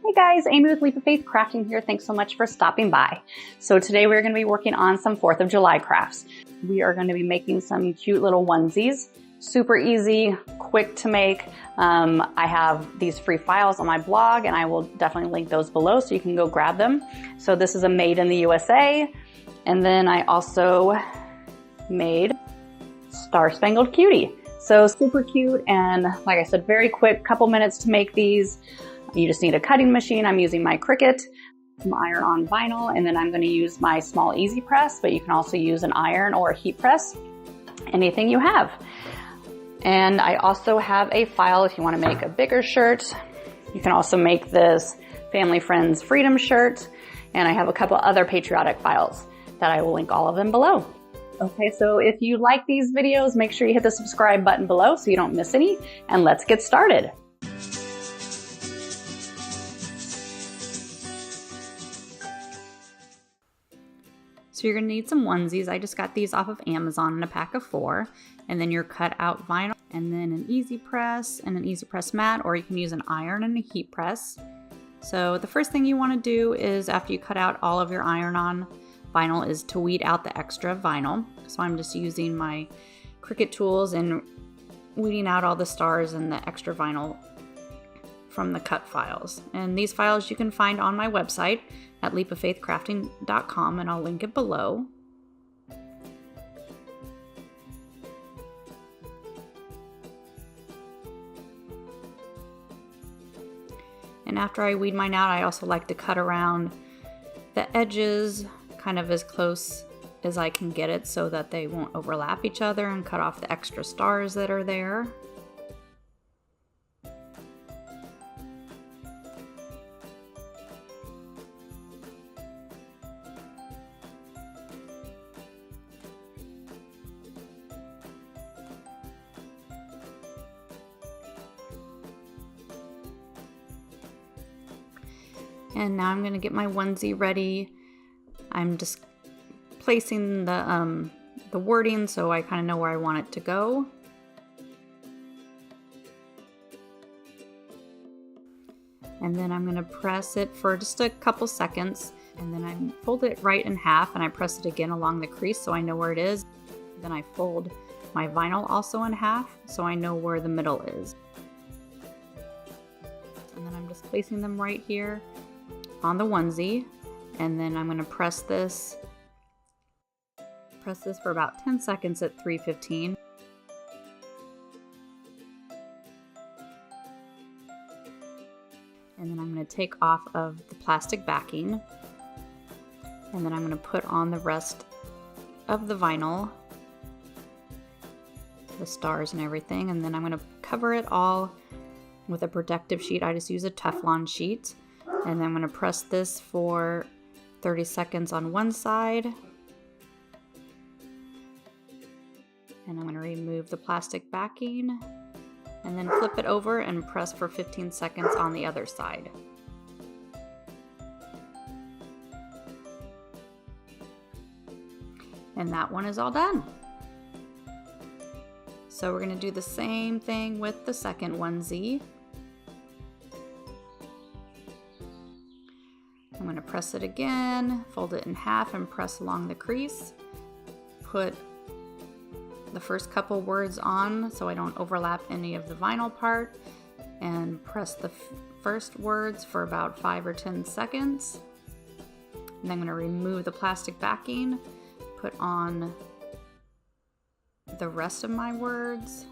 Hey guys, Amy with Leap of Faith Crafting here. Thanks so much for stopping by. So today we're going to be working on some 4th of July crafts. We are going to be making some cute little onesies. Super easy, quick to make. I have these free files on my blog and I will definitely link those below so you can go grab them. So this is a made in the USA. And then I also made Star Spangled Cutie. So super cute and like I said, very quick, couple minutes to make these. You just need a cutting machine. I'm using my Cricut, some iron-on vinyl, and then I'm going to use my small EasyPress, but you can also use an iron or a heat press, anything you have. And I also have a file if you want to make a bigger shirt. You can also make this Family Friends Freedom shirt, and I have a couple other patriotic files that I will link all of them below. Okay, so if you like these videos, make sure you hit the subscribe button below so you don't miss any, and let's get started. So you're going to need some onesies. I just got these off of Amazon in a pack of 4. And then your cut out vinyl and then an EasyPress and an EasyPress mat, or you can use an iron and a heat press. So the first thing you want to do is after you cut out all of your iron on vinyl is to weed out the extra vinyl. So I'm just using my Cricut tools and weeding out all the stars and the extra vinyl from the cut files. And these files you can find on my website at leapoffaithcrafting.com, and I'll link it below. And after I weed mine out, I also like to cut around the edges kind of as close as I can get it so that they won't overlap each other, and cut off the extra stars that are there. And now I'm going to get my onesie ready. I'm just placing the wording so I kind of know where I want it to go. And then I'm going to press it for just a couple seconds. And then I fold it right in half and I press it again along the crease so I know where it is. Then I fold my vinyl also in half so I know where the middle is. And then I'm just placing them right here on the onesie, and then I'm going to press this for about 10 seconds at 315. And then I'm going to take off of the plastic backing, and then I'm going to put on the rest of the vinyl, the stars and everything, and then I'm going to cover it all with a protective sheet. I just use a Teflon sheet. And then I'm going to press this for 30 seconds on one side. And I'm going to remove the plastic backing. And then flip it over and press for 15 seconds on the other side. And that one is all done. So we're going to do the same thing with the second onesie. I'm going to press it again, fold it in half and press along the crease. Put the first couple words on so I don't overlap any of the vinyl part, and press the first words for about 5 or 10 seconds. And I'm going to remove the plastic backing, put on the rest of my words.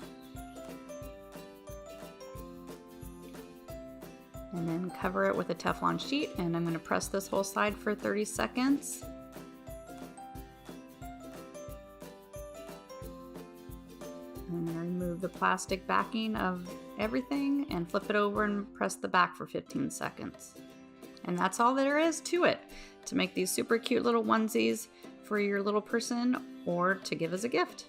And then cover it with a Teflon sheet, and I'm going to press this whole side for 30 seconds. I'm going to remove the plastic backing of everything and flip it over and press the back for 15 seconds. And that's all there is to it, to make these super cute little onesies for your little person or to give as a gift.